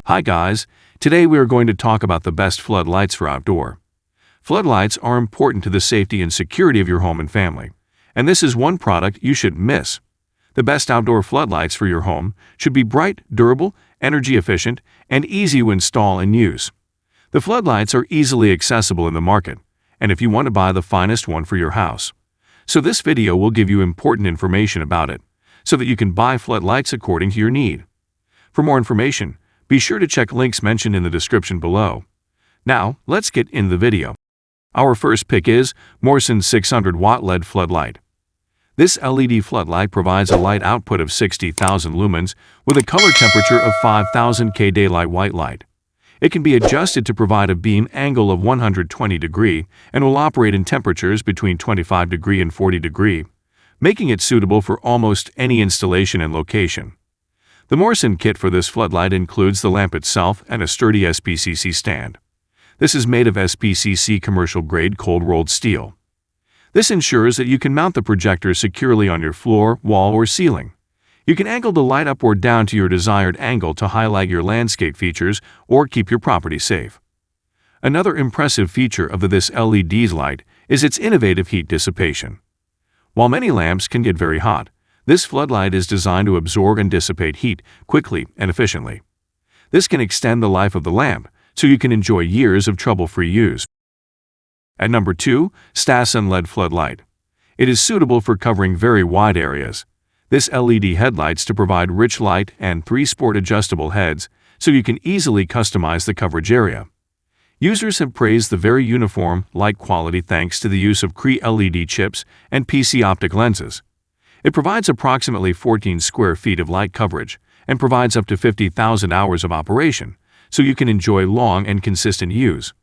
Hi guys, today we are going to talk about the best floodlights for outdoor. Floodlights are important to the safety and security of your home and family, and this is one product you shouldn't miss. The best outdoor floodlights for your home should be bright, durable, energy efficient, and easy to install and use. The floodlights are easily accessible in the market, and if you want to buy the finest one for your house. So this video will give you important information about it, so that you can buy floodlights according to your need. For more information, be sure to check links mentioned in the description below. Now, let's get into the video. Our first pick is MORSEN 600-watt LED floodlight. This LED floodlight provides a light output of 60,000 lumens with a color temperature of 5,000 K daylight white light. It can be adjusted to provide a beam angle of 120 degrees and will operate in temperatures between 25 degrees and 40 degrees, making it suitable for almost any installation and location. The MORSEN kit for this floodlight includes the lamp itself and a sturdy SPCC stand. This is made of SPCC commercial-grade cold-rolled steel. This ensures that you can mount the projector securely on your floor, wall, or ceiling. You can angle the light up or down to your desired angle to highlight your landscape features or keep your property safe. Another impressive feature of this LED light is its innovative heat dissipation. While many lamps can get very hot, this floodlight is designed to absorb and dissipate heat quickly and efficiently. This can extend the life of the lamp, so you can enjoy years of trouble-free use. At number 2, STASUN LED floodlight. It is suitable for covering very wide areas. This LED headlights to provide rich light and 3 sport adjustable heads, so you can easily customize the coverage area. Users have praised the very uniform light quality thanks to the use of Cree LED chips and PC optic lenses. It provides approximately 14 square feet of light coverage and provides up to 50,000 hours of operation, so you can enjoy long and consistent use.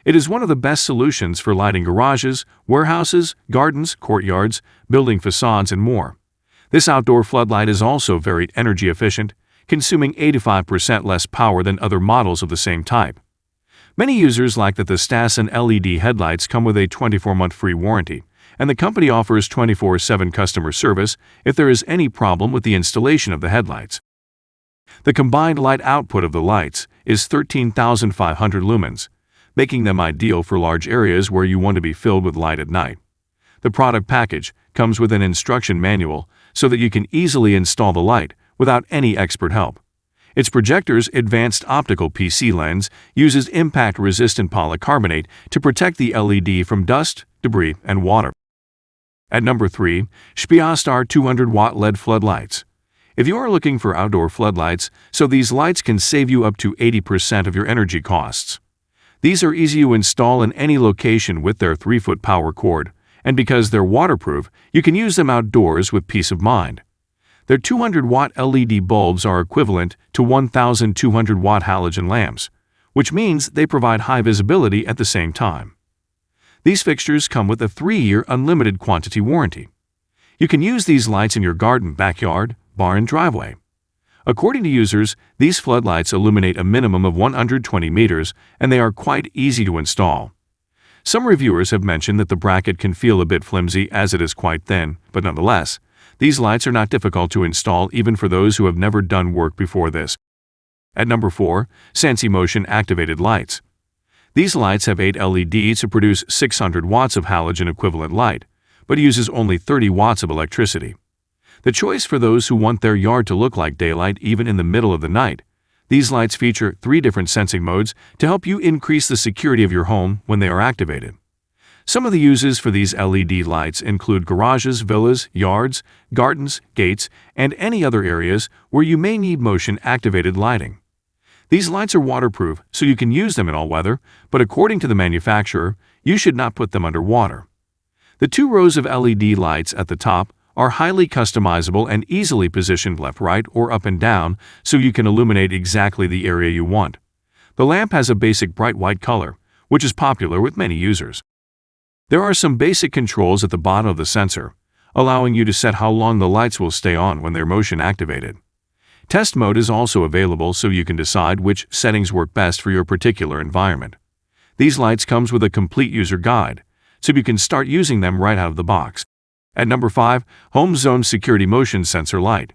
It is one of the best solutions for lighting garages, warehouses, gardens, courtyards, building facades, and more. This outdoor floodlight is also very energy efficient, consuming 85% less power than other models of the same type. Many users like that the STASUN LED headlights come with a 24-month free warranty, and the company offers 24/7 customer service if there is any problem with the installation of the headlights. The combined light output of the lights is 13,500 lumens, making them ideal for large areas where you want to be filled with light at night. The product package comes with an instruction manual so that you can easily install the light without any expert help. Its projector's advanced optical PC lens uses impact-resistant polycarbonate to protect the LED from dust, debris, and water. At number 3, ZPIOSTAR 200-watt LED floodlights. If you are looking for outdoor floodlights, so these lights can save you up to 80% of your energy costs. These are easy to install in any location with their 3-foot power cord, and because they're waterproof, you can use them outdoors with peace of mind. Their 200-watt LED bulbs are equivalent to 1,200-watt halogen lamps, which means they provide high visibility at the same time. These fixtures come with a 3-year unlimited quantity warranty. You can use these lights in your garden, backyard, barn, and driveway. According to users, these floodlights illuminate a minimum of 120 meters, and they are quite easy to install. Some reviewers have mentioned that the bracket can feel a bit flimsy as it is quite thin, but nonetheless, these lights are not difficult to install even for those who have never done work before this. At number 4, SANSI motion-activated lights. These lights have 8 LEDs to produce 600 watts of halogen-equivalent light, but uses only 30 watts of electricity. The choice for those who want their yard to look like daylight even in the middle of the night. These lights feature 3 different sensing modes to help you increase the security of your home when they are activated. Some of the uses for these LED lights include garages, villas, yards, gardens, gates, and any other areas where you may need motion-activated lighting. These lights are waterproof, so you can use them in all weather, but according to the manufacturer, you should not put them underwater. The 2 rows of LED lights at the top are highly customizable and easily positioned left, right, or up and down, so you can illuminate exactly the area you want. The lamp has a basic bright white color, which is popular with many users. There are some basic controls at the bottom of the sensor, allowing you to set how long the lights will stay on when they're motion activated. Test mode is also available so you can decide which settings work best for your particular environment. These lights comes with a complete user guide, so you can start using them right out of the box. At number 5, Home Zone Security Motion Sensor Light.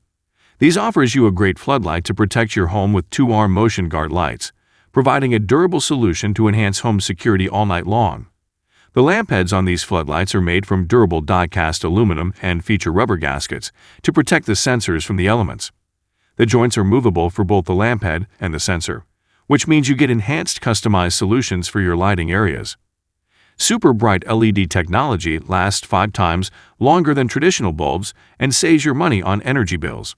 These offers you a great floodlight to protect your home with 2-arm motion guard lights, providing a durable solution to enhance home security all night long. The lamp heads on these floodlights are made from durable die-cast aluminum and feature rubber gaskets to protect the sensors from the elements. The joints are movable for both the lamp head and the sensor, which means you get enhanced customized solutions for your lighting areas. Super bright LED technology lasts 5 times longer than traditional bulbs and saves your money on energy bills.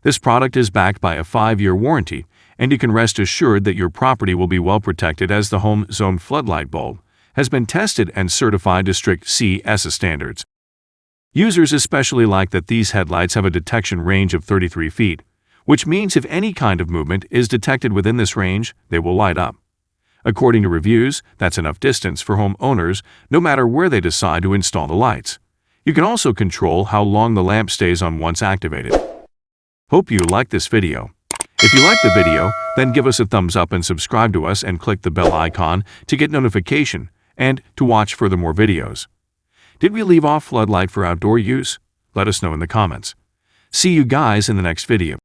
This product is backed by a 5-year warranty, and you can rest assured that your property will be well protected as the home zone floodlight bulb has been tested and certified to strict SANSI standards. Users especially like that these headlights have a detection range of 33 feet, which means if any kind of movement is detected within this range, they will light up. According to reviews, that's enough distance for homeowners no matter where they decide to install the lights. You can also control how long the lamp stays on once activated. Hope you liked this video. If you liked the video, then give us a thumbs up and subscribe to us and click the bell icon to get notification and to watch further more videos. Did we leave off floodlight for outdoor use? Let us know in the comments. See you guys in the next video.